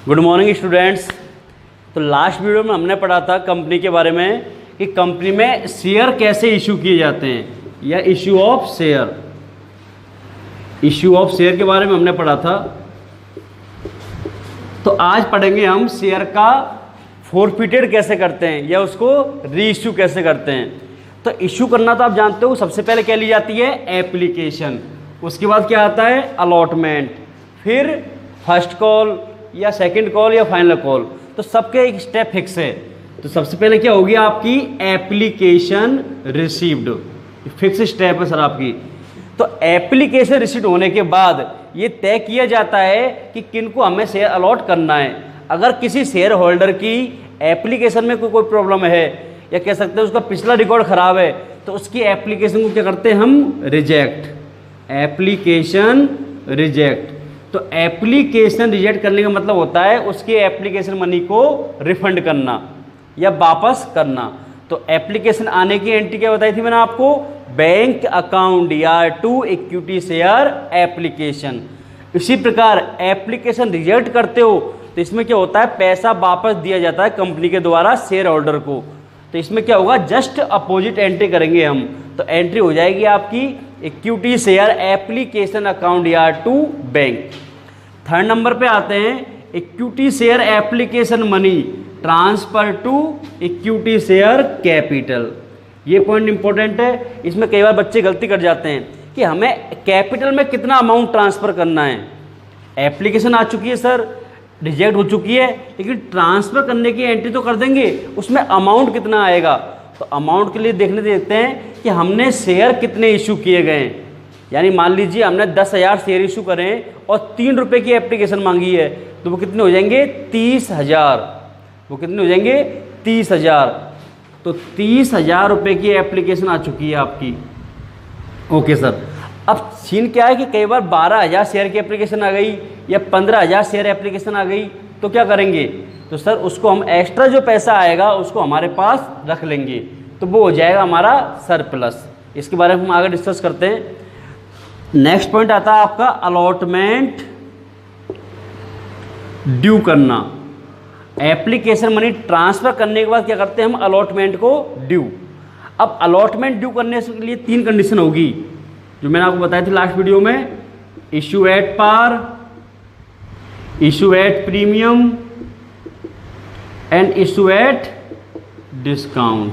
Good morning students. तो last video में हमने पढ़ा था कंपनी के बारे में कि कंपनी में शेयर कैसे इशू किए जाते हैं या इशू ऑफ शेयर के बारे में हमने पढ़ा था। तो आज पढ़ेंगे हम शेयर का फोरफिटेड कैसे करते हैं या उसको री इशू कैसे करते हैं। तो इशू करना तो आप जानते हो, सबसे पहले क्या ली जाती है एप्लीकेशन, उसके बाद क्या आता है अलॉटमेंट, फिर फर्स्ट कॉल या सेकंड कॉल या फाइनल कॉल। तो सबके एक स्टेप फिक्स है। तो सबसे पहले क्या होगी आपकी एप्लीकेशन रिसीव्ड, फिक्स स्टेप है सर आपकी। तो एप्लीकेशन रिसीव्ड होने के बाद ये तय किया जाता है कि किनको हमें शेयर अलॉट करना है। अगर किसी शेयर होल्डर की एप्लीकेशन में कोई प्रॉब्लम है या कह सकते हैं उसका पिछला रिकॉर्ड खराब है, तो उसकी एप्लीकेशन को क्या करते हैं हम रिजेक्ट, एप्लीकेशन रिजेक्ट। तो एप्लीकेशन रिजेक्ट करने का मतलब होता है उसके एप्लीकेशन मनी को रिफंड करना या वापस करना। तो एप्लीकेशन आने की एंट्री क्या बताई थी मैंने आपको, बैंक अकाउंट या टू इक्विटी शेयर एप्लीकेशन। इसी प्रकार एप्लीकेशन रिजेक्ट करते हो तो इसमें क्या होता है पैसा वापस दिया जाता है कंपनी के द्वारा शेयर होल्डर को। तो इसमें क्या होगा जस्ट अपोजिट एंट्री करेंगे हम। तो एंट्री हो जाएगी आपकी इक्विटी शेयर एप्लीकेशन अकाउंट या टू बैंक। थर्ड नंबर पे आते हैं equity share application money transfer to equity share capital. ये पॉइंट इंपॉर्टेंट है। इसमें कई बार बच्चे गलती कर जाते हैं कि हमें कैपिटल में कितना अमाउंट ट्रांसफर करना है। एप्लीकेशन आ चुकी है सर, रिजेक्ट हो चुकी है, लेकिन ट्रांसफर करने की एंट्री तो कर देंगे, उसमें अमाउंट कितना आएगा। तो अमाउंट के लिए देखते हैं कि हमने शेयर कितने इशू किए गए हैं। यानी मान लीजिए हमने 10,000 शेयर इशू करें और 3 रुपये की एप्लीकेशन मांगी है, तो वो कितने हो जाएंगे 30,000। वो कितने हो जाएंगे 30,000। तो 30,000 रुपये की एप्लीकेशन आ चुकी है आपकी। Okay sir. अब सीन क्या है कि कई बार 12,000 शेयर की एप्लीकेशन आ गई या 15,000 शेयर एप्लीकेशन आ गई, तो क्या करेंगे, तो सर उसको हम एक्स्ट्रा जो पैसा आएगा उसको हमारे पास रख लेंगे, तो वो हो जाएगा हमारा सरप्लस। इसके बारे में हम आगे डिस्कस करते हैं। नेक्स्ट पॉइंट आता है आपका अलॉटमेंट ड्यू करना। एप्लीकेशन मनी ट्रांसफर करने के बाद क्या करते हैं हम अलॉटमेंट को ड्यू। अब अलॉटमेंट ड्यू करने के लिए 3 कंडीशन होगी जो मैंने आपको बताई थी लास्ट वीडियो में, issue at par, issue at premium and issue at discount.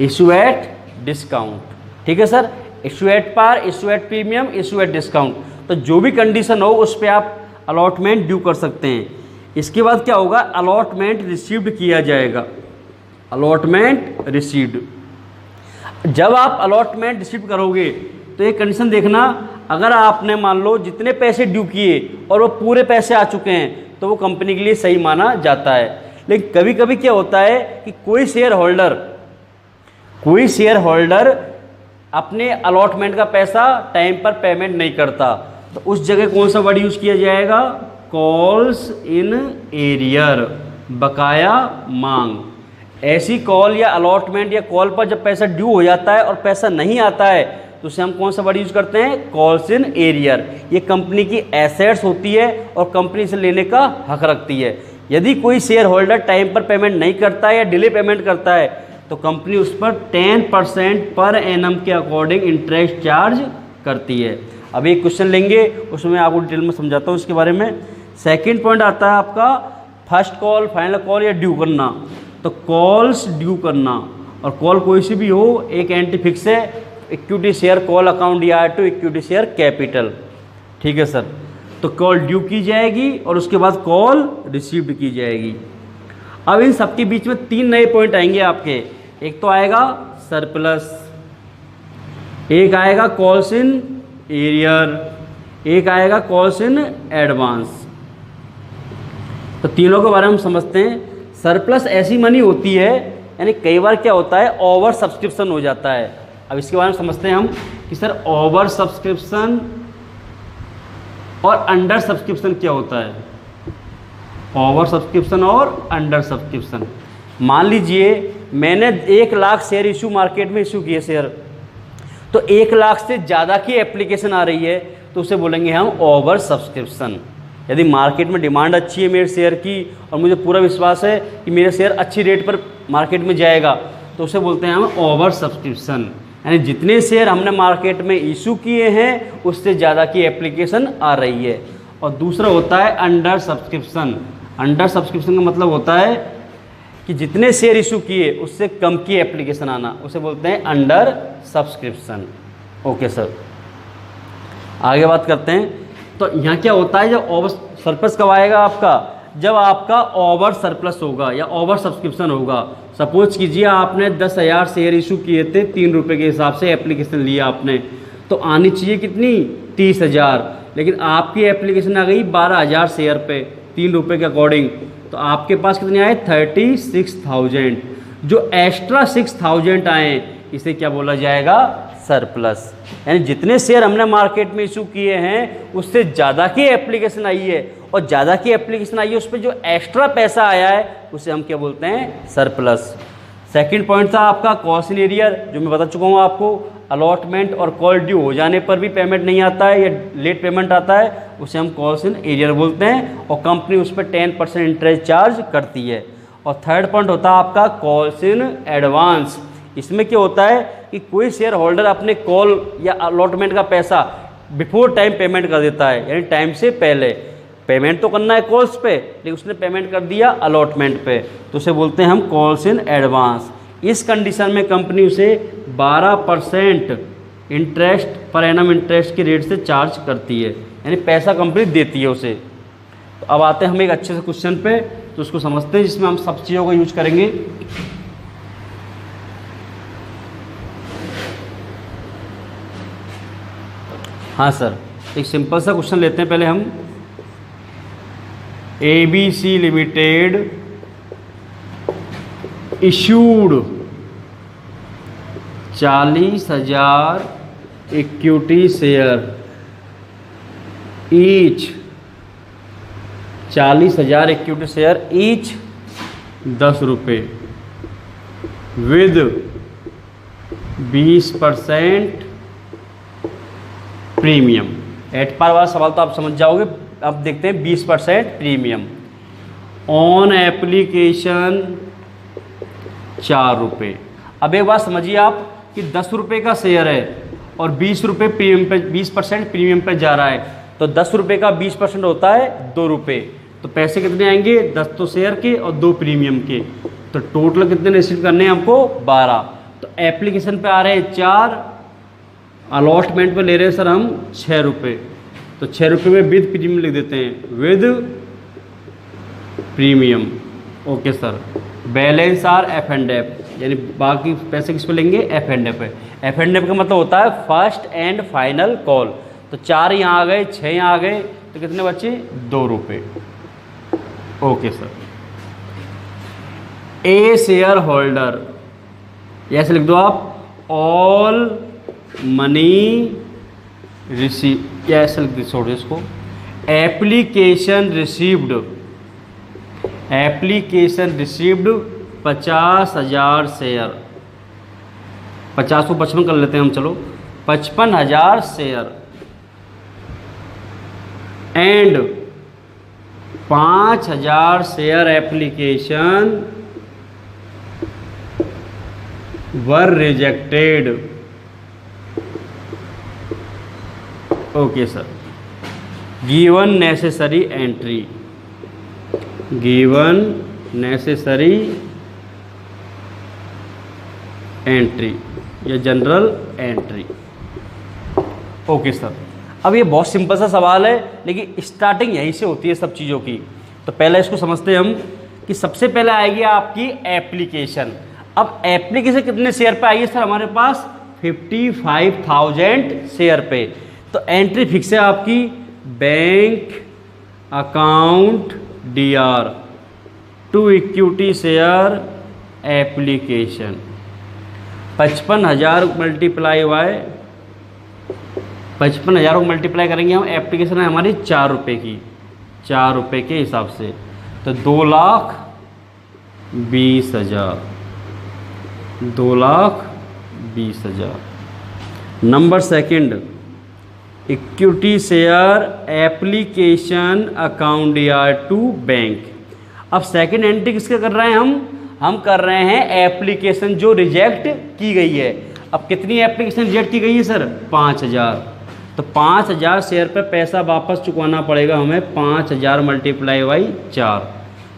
Issue at discount, ठीक है sir. Issue at par, issue at premium, issue at discount. तो जो भी कंडीशन हो उस पर आप अलॉटमेंट ड्यू कर सकते हैं। इसके बाद क्या होगा अलॉटमेंट रिसीव्ड किया जाएगा। अलॉटमेंट रिसीव्ड, जब आप अलॉटमेंट रिसीव करोगे तो एक कंडीशन देखना, अगर आपने मान लो जितने पैसे ड्यू किए और वो पूरे पैसे आ चुके हैं तो वो कंपनी के लिए सही माना जाता है। लेकिन कभी कभी क्या होता है कि कोई शेयर होल्डर अपने अलॉटमेंट का पैसा टाइम पर पेमेंट नहीं करता, तो उस जगह कौन सा वर्ड यूज किया जाएगा, कॉल्स इन एरियर, बकाया मांग। ऐसी कॉल या अलॉटमेंट या कॉल पर जब पैसा ड्यू हो जाता है और पैसा नहीं आता है तो उसे हम कौन सा वर्ड यूज करते हैं, कॉल्स इन एरियर। ये कंपनी की एसेट्स होती है और कंपनी से लेने का हक रखती है। यदि कोई शेयर होल्डर टाइम पर पेमेंट नहीं करता है या डिले पेमेंट करता है तो कंपनी उस पर 10% पर एनम के अकॉर्डिंग इंटरेस्ट चार्ज करती है। अब एक क्वेश्चन लेंगे उसमें आपको डिटेल में समझाता हूँ उसके बारे में। सेकंड पॉइंट आता है आपका फर्स्ट कॉल, फाइनल कॉल या ड्यू करना। तो कॉल्स ड्यू करना, और कॉल कोई सी भी हो, एक एंट्री फिक्स है, इक्विटी शेयर कॉल अकाउंट या टू इक्विटी शेयर कैपिटल, ठीक है सर। तो कॉल ड्यू की जाएगी और उसके बाद कॉल रिसीव्ड की जाएगी। अब इन सबके बीच में 3 नए पॉइंट आएंगे आपके। एक तो आएगा सरप्लस, एक आएगा कॉल्स इन एरियर, एक आएगा कॉल्स इन एडवांस। तो तीनों के बारे में हम समझते हैं। सरप्लस ऐसी मनी होती है, यानी कई बार क्या होता है ओवर सब्सक्रिप्शन हो जाता है। अब इसके बारे में समझते हैं हम कि सर ओवर सब्सक्रिप्शन और अंडर सब्सक्रिप्शन क्या होता है। ओवर सब्सक्रिप्शन और अंडर सब्सक्रिप्शन, मान लीजिए मैंने 1 लाख शेयर इशू मार्केट में इशू किए शेयर, तो 1 लाख से ज़्यादा की एप्लीकेशन आ रही है तो उसे बोलेंगे हम ओवर सब्सक्रिप्शन। यदि मार्केट में डिमांड अच्छी है मेरे शेयर की और मुझे पूरा विश्वास है कि मेरा शेयर अच्छी रेट पर मार्केट में जाएगा, तो उसे बोलते हैं हम ओवर सब्सक्रिप्शन। यानी जितने शेयर हमने मार्केट में इशू किए हैं उससे ज़्यादा की एप्लीकेशन आ रही है। और दूसरा होता है अंडर सब्सक्रिप्शन। अंडर सब्सक्रिप्शन का मतलब होता है कि जितने शेयर इशू किए उससे कम की एप्लीकेशन आना, उसे बोलते हैं अंडर सब्सक्रिप्शन। ओके सर, आगे बात करते हैं। तो यहाँ क्या होता है, जब ओवर सरप्लस कब आएगा आपका, जब आपका ओवर सरप्लस होगा या ओवर सब्सक्रिप्शन होगा। सपोज कीजिए आपने 10,000 शेयर इशू किए थे, 3 रुपये के हिसाब से एप्लीकेशन लिया आपने, तो आनी चाहिए कितनी, 30,000, लेकिन आपकी एप्लीकेशन आ गई 12,000 शेयर पे 3 रुपये के अकॉर्डिंग, तो आपके पास कितने आए, 36,000। जो एक्स्ट्रा 6,000 आए इसे क्या बोला जाएगा, सरप्लस। यानी जितने शेयर हमने मार्केट में इशू किए हैं उससे ज़्यादा की एप्लीकेशन आई है, और ज़्यादा की एप्लीकेशन आई है उस पर जो एक्स्ट्रा पैसा आया है उसे हम क्या बोलते हैं, सरप्लस। सेकंड पॉइंट था आपका कॉल्स इन एरियर, जो मैं बता चुका हूँ आपको। अलॉटमेंट और कॉल ड्यू हो जाने पर भी पेमेंट नहीं आता है या लेट पेमेंट आता है, उसे हम कॉल्स इन एरियर बोलते हैं, और कंपनी उस पर 10% इंटरेस्ट चार्ज करती है। और थर्ड पॉइंट होता है आपका कॉल्स इन एडवांस। इसमें क्या होता है कि कोई शेयर होल्डर अपने कॉल या अलॉटमेंट का पैसा बिफोर टाइम पेमेंट कर देता है, यानी टाइम से पहले। पेमेंट तो करना है कॉल्स पे, लेकिन उसने पेमेंट कर दिया अलॉटमेंट पे, तो उसे बोलते हैं हम कॉल्स इन एडवांस। इस कंडीशन में कंपनी उसे 12% इंटरेस्ट पर एनम इंटरेस्ट के रेट से चार्ज करती है, यानी पैसा कंपनी देती है उसे। तो अब आते हैं हम एक अच्छे से क्वेश्चन पे, तो उसको समझते हैं जिसमें हम सब चीज़ों को यूज करेंगे। हाँ सर, एक सिंपल सा क्वेश्चन लेते हैं पहले हम। ABC limited issued 40,000 equity share each, 40,000 equity share each 10 रुपये विद 20% प्रीमियम। एट पार वाला सवाल तो आप समझ जाओगे। अब देखते हैं 20% प्रीमियम ऑन एप्लीकेशन 4 रुपये। अब एक बात समझिए आप कि 10 रुपये का शेयर है और 20 रुपये प्रीमियम पे, 20% प्रीमियम पे जा रहा है, तो 10 रुपये का 20% होता है 2 रुपये। तो पैसे कितने आएंगे, 10 तो शेयर के और 2 प्रीमियम के, तो टोटल कितने रिसीव करने हैं हमको, 12। तो एप्लीकेशन पे आ रहे हैं 4, अलॉटमेंट पे ले रहे हैं सर हम 6 रुपये, तो 6 रुपये में विद प्रीमियम लिख देते हैं, with premium. Okay sir, balance R F and F, यानी बाकी पैसे किस पे लेंगे, एफ एंड एफ पे। एफ एंड एफ का मतलब होता है फर्स्ट एंड फाइनल कॉल। तो 4 यहाँ आ गए, 6 यहाँ आ गए, तो कितने बचे, 2 रुपये। ओके सर, ए शेयर होल्डर, ऐसे लिख दो आप, ऑल मनी रिसीव, या ऐसे लिख दो, छोड़ो इसको, application received, application received 50,000 share, 50 को 55 कर लेते हैं हम, चलो 55,000 share and 5,000 share application were rejected. Okay sir, given necessary entry, given necessary entry या जनरल एंट्री। ओके सर, अब ये बहुत सिंपल सा सवाल है, लेकिन स्टार्टिंग यहीं से होती है सब चीज़ों की। तो पहले इसको समझते हैं हम कि सबसे पहले आएगी आपकी एप्लीकेशन। अब एप्लीकेशन कितने शेयर पे आई है सर, हमारे पास 55,000 शेयर पे। तो एंट्री फिक्स है आपकी, bank account DR to equity share application. 55,000 multiply हुआ है, 55,000 को मल्टीप्लाई करेंगे हम, एप्लीकेशन है हमारी 4 रुपये की, 4 रुपये के हिसाब से, तो 2,20,000, 2,20,000। Number second, equity share application account DIR to bank. अब सेकंड एंट्री किसके कर रहे हैं हम कर रहे हैं एप्लीकेशन जो रिजेक्ट की गई है। अब कितनी एप्लीकेशन रिजेक्ट की गई है सर? 5000। तो 5000 शेयर पर पैसा वापस चुकाना पड़ेगा हमें, 5000 मल्टीप्लाई बाई 4।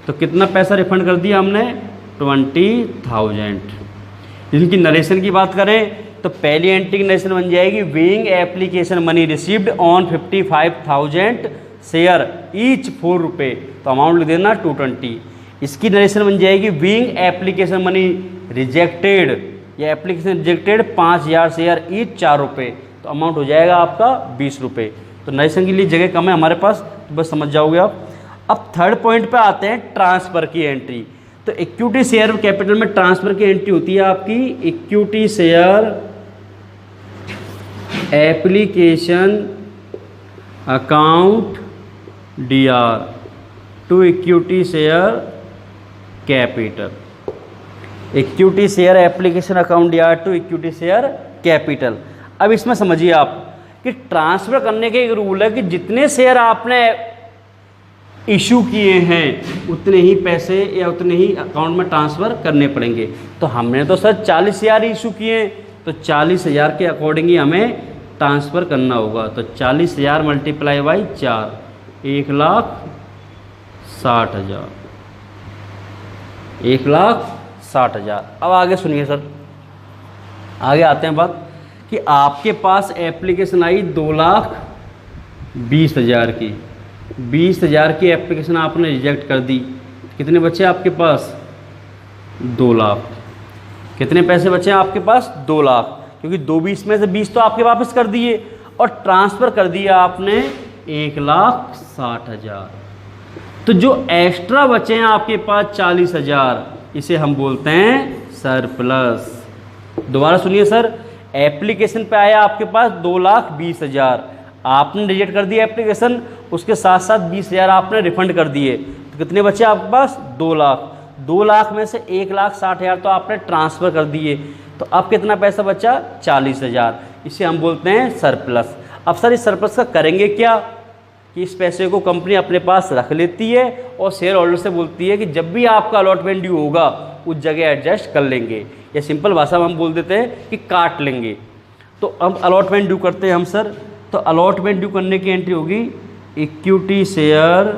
तो कितना पैसा रिफंड कर दिया हमने? 20,000। इनकी नरेशन की बात करें तो पहली एंट्री की नरेशन बन जाएगी being application money received on 55,000 share each 4 रुपये। तो अमाउंट लिख देना 220। इसकी नरेशन बन जाएगी बीइंग एप्लीकेशन मनी रिजेक्टेड या एप्लीकेशन रिजेक्टेड 5000 शेयर ईच 4 रुपये। तो अमाउंट हो जाएगा आपका 20 रुपये। तो नरेशन के लिए जगह कम है हमारे पास, तो बस समझ जाओगे आप। अब थर्ड पॉइंट पे आते हैं ट्रांसफ़र की एंट्री। तो इक्विटी शेयर कैपिटल में ट्रांसफ़र की एंट्री होती है आपकी equity share application account DIR to equity share capital. Equity share application account DIR to equity share capital. अब इसमें समझिए आप कि ट्रांसफ़र करने के एक रूल है कि जितने शेयर आपने इशू किए हैं उतने ही पैसे या उतने ही अकाउंट में ट्रांसफ़र करने पड़ेंगे। तो हमने तो सर 40,000 इशू किए हैं, तो 40,000 के अकॉर्डिंग ही हमें ट्रांसफ़र करना होगा। तो 40,000 मल्टीप्लाई बाई 4, 1,60,000। 1,60,000। अब आगे सुनिए सर, आगे आते हैं बात कि आपके पास एप्लीकेशन आई 2,20,000 की। 20,000 की एप्लीकेशन आपने रिजेक्ट कर दी। कितने बचे आपके पास? 2 लाख। कितने पैसे बचे हैं आपके पास? 2 लाख, क्योंकि 2,20 में से 20 तो आपके वापस कर दिए और ट्रांसफ़र कर दिया आपने 1,60,000। तो जो एक्स्ट्रा बचे हैं आपके पास 40,000, इसे हम बोलते हैं सरप्लस। दोबारा सुनिए सर, एप्लीकेशन पे आया आपके पास 2,20,000, आपने रिजेक्ट कर दिया एप्लीकेशन, उसके साथ साथ 20,000 आपने रिफंड कर दिए। तो कितने बचे आपके पास? 2 लाख। 2 लाख में से 1,60,000 तो आपने ट्रांसफ़र कर दिए, तो अब कितना पैसा बचा? 40,000। इसे हम बोलते हैं सरप्लस। अब सर इस सरप्लस का करेंगे क्या कि इस पैसे को कंपनी अपने पास रख लेती है और शेयर होल्डर से बोलती है कि जब भी आपका अलॉटमेंट ड्यू होगा उस जगह एडजस्ट कर लेंगे, या सिंपल भाषा में हम बोल देते हैं कि काट लेंगे। तो अब अलॉटमेंट ड्यू करते हैं हम सर। तो अलॉटमेंट ड्यू करने की एंट्री होगी equity share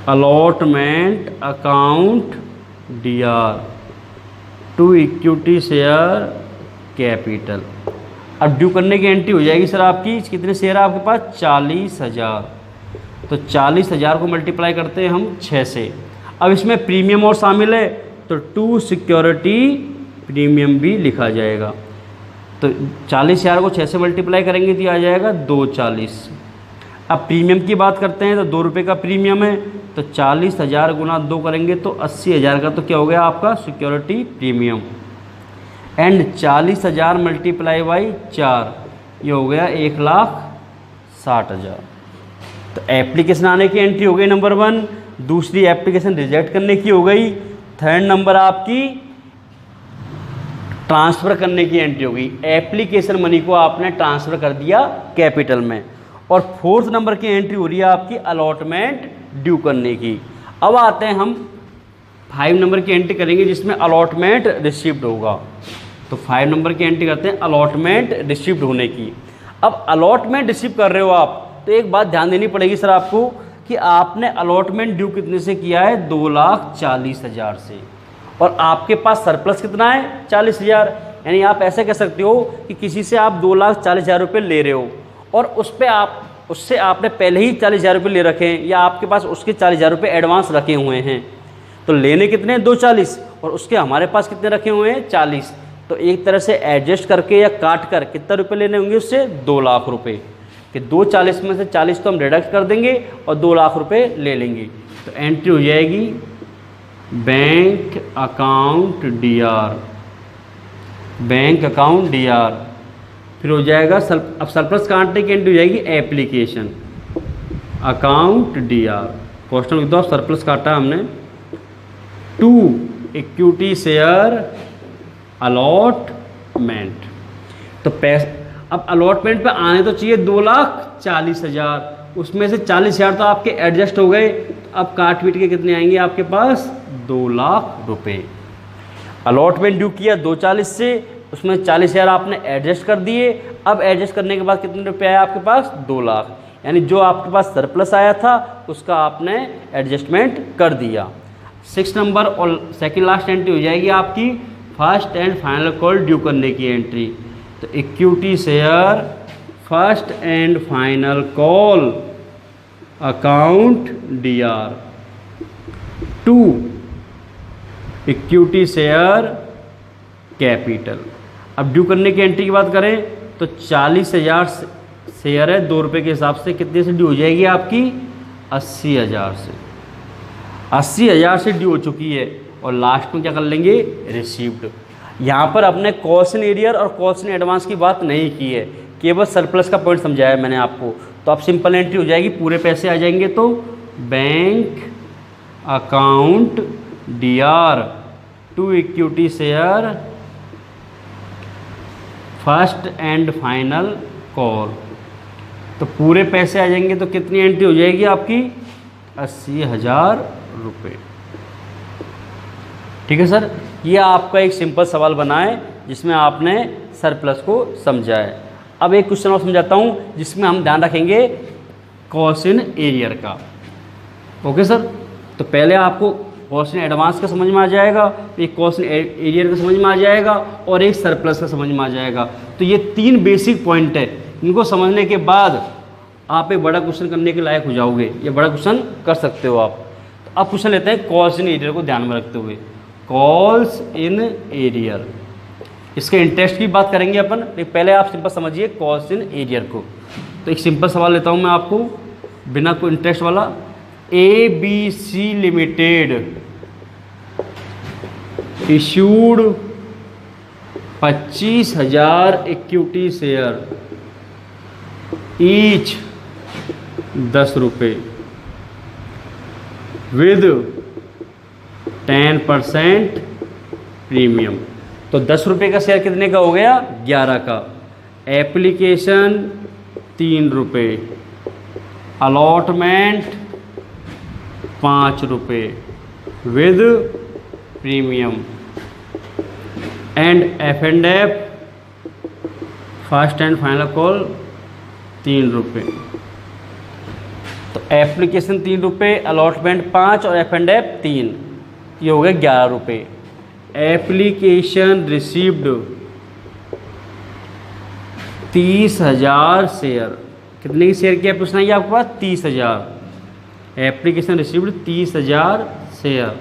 allotment account DIR to equity share capital. अब ड्यू करने की एंट्री हो जाएगी सर आपकी, कितने शेयर है आपके पास? 40,000। तो 40,000 को मल्टीप्लाई करते हैं हम 6 से। अब इसमें प्रीमियम और शामिल है, तो 2 सिक्योरिटी प्रीमियम भी लिखा जाएगा। तो 40,000 को 6 से मल्टीप्लाई करेंगे तो आ जाएगा 240। अब प्रीमियम की बात करते हैं तो 2 रुपये का प्रीमियम है, तो 40,000 गुना 2 करेंगे तो 80,000 का तो क्या हो गया आपका? Security premium. And 40,000 multiply by 4, ये हो गया 1,60,000। तो एप्लीकेशन आने की एंट्री हो गई नंबर 1। दूसरी एप्लीकेशन रिजेक्ट करने की हो गई। थर्ड नंबर आपकी ट्रांसफ़र करने की एंट्री हो गई। एप्लीकेशन मनी को आपने ट्रांसफ़र कर दिया कैपिटल में। और फोर्थ नंबर की एंट्री हो रही है आपकी अलॉटमेंट ड्यू करने की। अब आते हैं हम 5 नंबर की एंट्री करेंगे जिसमें अलॉटमेंट रिसीव्ड होगा। तो 5 नंबर की एंट्री करते हैं अलॉटमेंट रिसीव्ड होने की। अब अलॉटमेंट रिसीव कर रहे हो आप, तो एक बात ध्यान देनी पड़ेगी सर आपको कि आपने अलॉटमेंट ड्यू कितने से किया है? 2,40,000 से। और आपके पास सरप्लस कितना है? 40,000। यानी आप ऐसे कह सकते हो कि किसी से आप 2,40,000 रुपये ले रहे हो और उससे आपने पहले ही 40,000 रुपये ले रखे हैं, या आपके पास उसके 40,000 रुपये एडवांस रखे हुए हैं। तो लेने कितने? 240, और उसके हमारे पास कितने रखे हुए हैं? 40। तो एक तरह से एडजस्ट करके या काट कर कितना रुपये लेने होंगे उससे? 2 लाख रुपये। कि 240 में से 40 तो हम डिडक्ट कर देंगे और 2 लाख रुपये ले लेंगे। तो एंट्री हो जाएगी bank account DIR, bank account DIR। फिर हो जाएगा अब सरप्लस काटने की एंट्री हो जाएगी एप्लीकेशन अकाउंट DIR। क्वेश्चन लिख दो आप, सरप्लस काटा हमने टू इक्विटी शेयर अलॉटमेंट। तो अब अलॉटमेंट पे आने तो चाहिए 2,40,000, उसमें से 40,000 तो आपके एडजस्ट हो गए। अब काट पीट के कितने आएंगे आपके पास? 2 लाख रुपए। अलॉटमेंट ड्यू किया 240 से, उसमें 40,000 आपने एडजस्ट कर दिए। अब एडजस्ट करने के बाद कितने रुपए आए आपके पास? 2 लाख। यानी जो आपके पास सरप्लस आया था उसका आपने एडजस्टमेंट कर दिया। 6 नंबर और सेकंड लास्ट एंट्री हो जाएगी आपकी first and final call due करने की एंट्री। तो equity share first and final call account DR to equity share capital. अब ड्यू करने की एंट्री की बात करें तो 40,000 शेयर है, 2 रुपये के हिसाब से कितने से ड्यू हो जाएगी आपकी? 80,000 से। 80,000 से ड्यू हो चुकी है और लास्ट में क्या कर लेंगे? रिसीव्ड। यहाँ पर अपने कॉस्ट इन एरियर और कॉस्ट इन एडवांस की बात नहीं की है, केवल सरप्लस का पॉइंट समझाया मैंने आपको। तो अब सिंपल एंट्री हो जाएगी, पूरे पैसे आ जाएंगे। तो bank account DR to equity share first and final call. तो पूरे पैसे आ जाएंगे। तो कितनी एंट्री हो जाएगी आपकी? 80,000 रुपये। ठीक है सर, ये आपका एक सिंपल सवाल बना है जिसमें आपने सरप्लस को समझा है। अब एक क्वेश्चन और समझाता हूँ जिसमें हम ध्यान रखेंगे कॉस्ट इन एरियर का। ओके सर, तो पहले आपको कॉस्ट इन एडवांस का समझ में आ जाएगा, एक कॉस्ट इन एरियर का समझ में आ जाएगा और एक सरप्लस का समझ में आ जाएगा। तो ये 3 बेसिक पॉइंट है, इनको समझने के बाद आप एक बड़ा क्वेश्चन करने के लायक हो जाओगे। ये बड़ा क्वेश्चन कर सकते हो आप। तो अब क्वेश्चन लेते हैं कॉस्ट इन एरियर को ध्यान में रखते हुए। कॉल्स इन एरियर, इसके इंटरेस्ट की बात करेंगे अपन, लेकिन पहले आप सिंपल समझिए कॉस्ट इन एरियर को। तो एक सिंपल सवाल लेता हूँ मैं आपको बिना कोई इंटरेस्ट वाला। ABC limited issued 25,000 equity share, each 10 रुपये विद 10% प्रीमियम। तो 10 रुपये का शेयर कितने का हो गया? 11 का। एप्लीकेशन 3 रुपये, अलॉटमेंट 5 रुपये with premium and F&F first and final call 3 रुपये। तो एप्लीकेशन 3 रुपये, अलॉटमेंट 5 और F&F 3, ये हो गए 11 रुपये। एप्लीकेशन रिसीव्ड 30,000 शेयर, कितने की शेयर किया पूछना है आपके पास? 30,000। Application received 30,000 share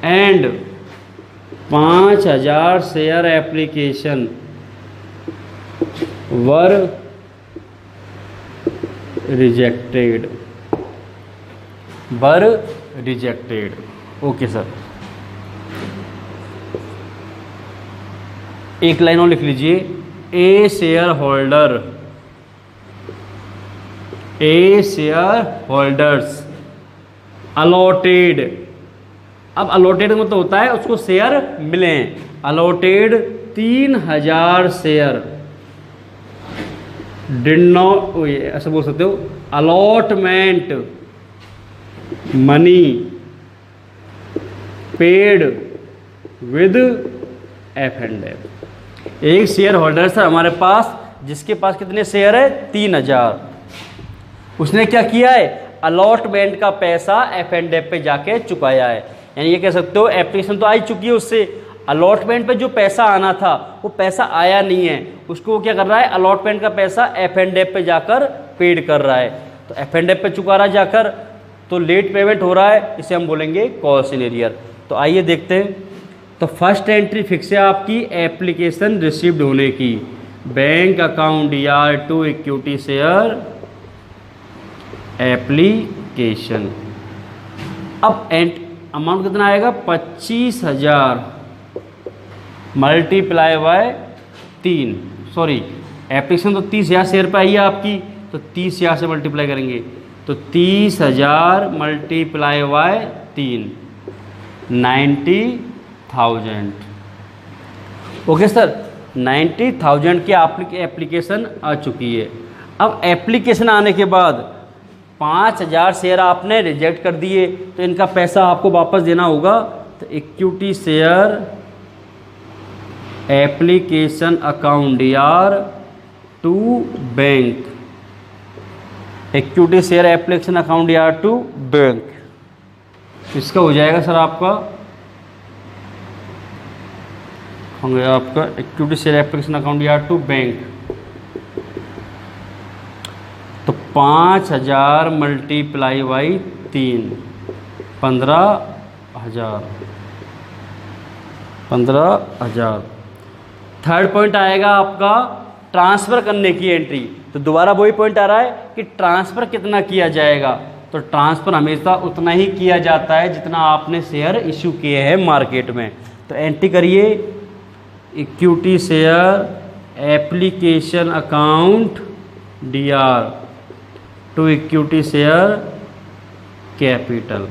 and 5,000 share application were rejected. Okay sir, एक लाइन और लिख लीजिए। ए शेयर होल्डर्स अलॉटेड। अब अलॉटेड मतलब होता है उसको शेयर मिले। अलॉटेड 3,000 शेयर, डिड नॉट, ऐसा बोल सकते हो, allotment money paid with F&F। एक शेयर होल्डर सर हमारे पास जिसके पास कितने शेयर है? 3,000। उसने क्या किया है? अलॉटमेंट का पैसा F&F पे जाके चुकाया है। यानी ये कह सकते हो एप्लीकेशन तो आ ही चुकी है उससे, अलॉटमेंट पे जो पैसा आना था वो पैसा आया नहीं है, उसको वो क्या कर रहा है? अलॉटमेंट का पैसा F&F पे जाकर पेड कर रहा है। तो F&F पे चुका रहा है जाकर, तो लेट पेमेंट हो रहा है, इसे हम बोलेंगे कॉस्ट इन एरियर। तो आइए देखते हैं। तो फर्स्ट एंट्री फिक्स है आपकी एप्लीकेशन रिसीव्ड होने की। Bank account DR to equity share application. अब अमाउंट कितना आएगा? 25,000 मल्टीप्लाई बाय 3, सॉरी एप्लीकेशन तो 30,000 शेयर पे आई है आपकी, तो 30,000 से मल्टीप्लाई करेंगे तो 30,000 मल्टीप्लाई बाय 3, 90,000। ओके सर, 90,000 की एप्लीकेशन आ चुकी है। अब एप्लीकेशन आने के बाद 5,000 शेयर आपने रिजेक्ट कर दिए, तो इनका पैसा आपको वापस देना होगा। तो इक्विटी शेयर एप्लीकेशन अकाउंट यार to bank, equity share application account यार टू बैंक, इसका हो जाएगा सर आपका होंगे आपका इक्विटी शेयर एप्लीकेशन अकाउंट यार टू बैंक। तो 5,000 मल्टीप्लाई बाई 3, 15,000। थर्ड पॉइंट आएगा आपका ट्रांसफ़र करने की एंट्री। तो दोबारा वही पॉइंट आ रहा है कि ट्रांसफ़र कितना किया जाएगा। तो ट्रांसफ़र हमेशा उतना ही किया जाता है जितना आपने शेयर इशू किए हैं मार्केट में। तो एंट्री करिए equity share application account DR to equity share capital,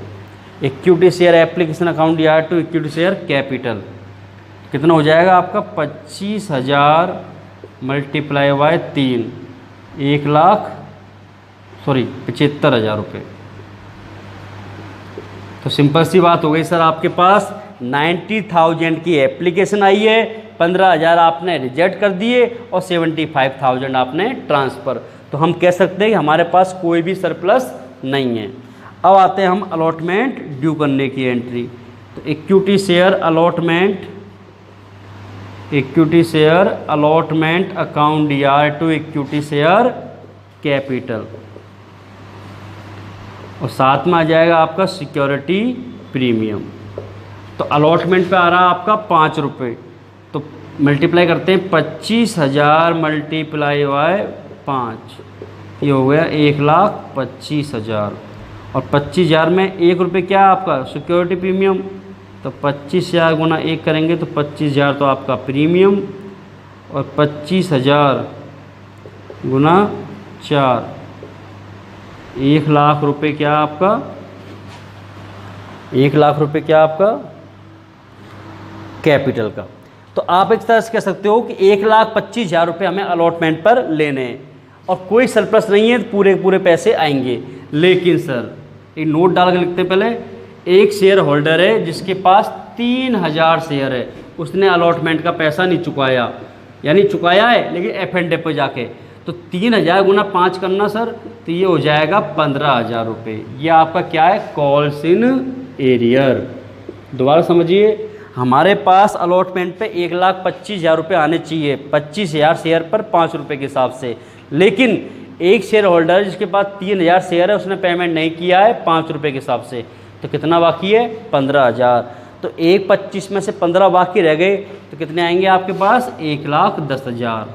equity share application account DR to equity share capital. कितना हो जाएगा आपका 25,000 मल्टीप्लाई बाय 3, 75,000 रुपये। तो सिंपल सी बात हो गई सर, आपके पास 90,000 की एप्लीकेशन आई है, 15,000 आपने रिजेक्ट कर दिए और 75,000 आपने ट्रांसफ़र। तो हम कह सकते हैं कि हमारे पास कोई भी सरप्लस नहीं है। अब आते हैं हम अलॉटमेंट ड्यू करने की एंट्री। तो equity share allotment account DR to equity share capital, और साथ में आ जाएगा आपका सिक्योरिटी प्रीमियम। तो अलॉटमेंट पे आ रहा है आपका 5 रुपये, तो मल्टीप्लाई करते हैं 25,000 मल्टीप्लाई बाय 5, ये हो गया 1,25,000। और 25,000 में 1 रुपये क्या है आपका सिक्योरिटी प्रीमियम। तो 25,000 गुना 1 करेंगे तो 25,000 तो आपका प्रीमियम, और 25,000 गुना 4, 1,00,000 रुपये क्या आपका, 1,00,000 रुपये क्या आपका कैपिटल का। तो आप एक तरह से कह सकते हो कि 1,25,000 रुपये हमें अलॉटमेंट पर लेने हैं और कोई सरप्लस नहीं है, तो पूरे पूरे पैसे आएंगे। लेकिन सर एक नोट डाल के लिखते हैं पहले, एक शेयर होल्डर है जिसके पास 3,000 शेयर है, उसने अलॉटमेंट का पैसा नहीं चुकाया, यानी चुकाया है लेकिन F&A पर जाके। तो 3,000 गुना 5 करना सर, तो ये हो जाएगा 15,000 रुपये। ये आपका क्या है कॉल्स इन एरियर। दोबारा समझिए, हमारे पास अलॉटमेंट पे 1,25,000 रुपये आने चाहिए, 25,000 शेयर पर 5 रुपये के हिसाब से। लेकिन एक शेयर होल्डर जिसके पास 3,000 शेयर है, उसने पेमेंट नहीं किया है 5 रुपये के हिसाब से, तो कितना बाकी है 15,000। तो 1,25,000 में से 15 बाकी रह गए, तो कितने आएंगे आपके पास 1,10,000।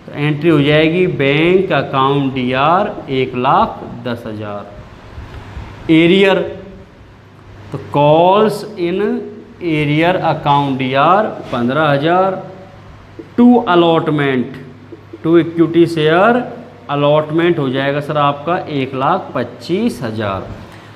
तो एंट्री हो जाएगी बैंक अकाउंट DR 1,10,000। एरियर, तो calls in arrear account DR 15,000। To allotment to equity share allotment हो जाएगा सर आपका 1,25,000।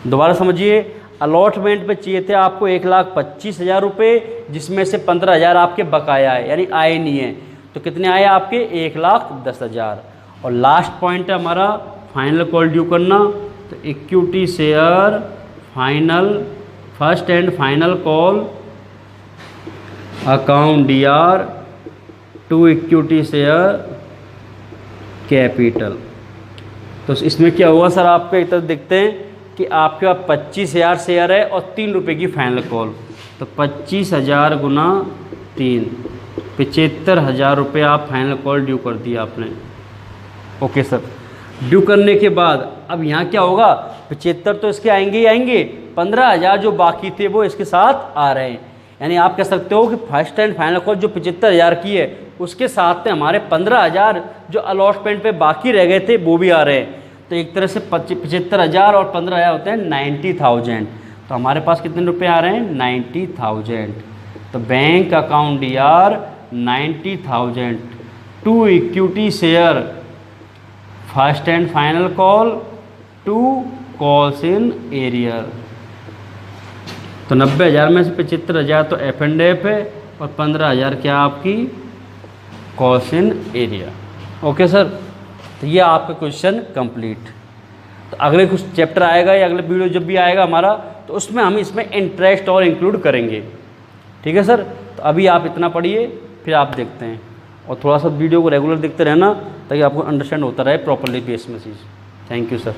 दोबारा समझिए, अलॉटमेंट पे चाहिए थे आपको 1,25,000 रुपये, जिसमें से 15,000 आपके बकाया है, यानी आए नहीं है। तो कितने आए आपके 1,10,000। और लास्ट पॉइंट है हमारा फाइनल कॉल ड्यू करना। तो equity share first and final call account DR to equity share capital. तो इसमें क्या हुआ सर, आपको एक तरफ देखते हैं कि आपके पास 25,000 शेयर है और 3 रुपये की फाइनल कॉल। तो 25,000 गुना 3, 75,000 रुपये आप फाइनल कॉल ड्यू कर दिया आपने। ओके सर, ड्यू करने के बाद अब यहाँ क्या होगा, 75 तो इसके आएंगे ही आएंगे, 15,000 जो बाकी थे वो इसके साथ आ रहे हैं। यानी आप कह सकते हो कि फर्स्ट एंड फाइनल कॉल जो 75,000 की है, उसके साथ में हमारे 15,000 जो अलॉटमेंट पे बाकी रह गए थे वो भी आ रहे हैं। तो एक तरह से 75,000 और 15,000 होते हैं 90,000। तो हमारे पास कितने रुपए आ रहे हैं 90,000। तो bank account DR 90,000 to equity share first and final call to calls in arrear. तो 90,000 में से 75,000 तो F&F है और 15,000 क्या आपकी cost in area. Okay sir, तो ये आपका क्वेश्चन कंप्लीट। तो अगले कुछ चैप्टर आएगा या अगले वीडियो जब भी आएगा हमारा, तो उसमें हम इसमें इंटरेस्ट और इंक्लूड करेंगे। ठीक है सर, तो अभी आप इतना पढ़िए, फिर आप देखते हैं, और थोड़ा सा वीडियो को रेगुलर देखते रहना ताकि आपको अंडरस्टैंड होता रहे प्रॉपरली बेस में चीज़। Thank you sir.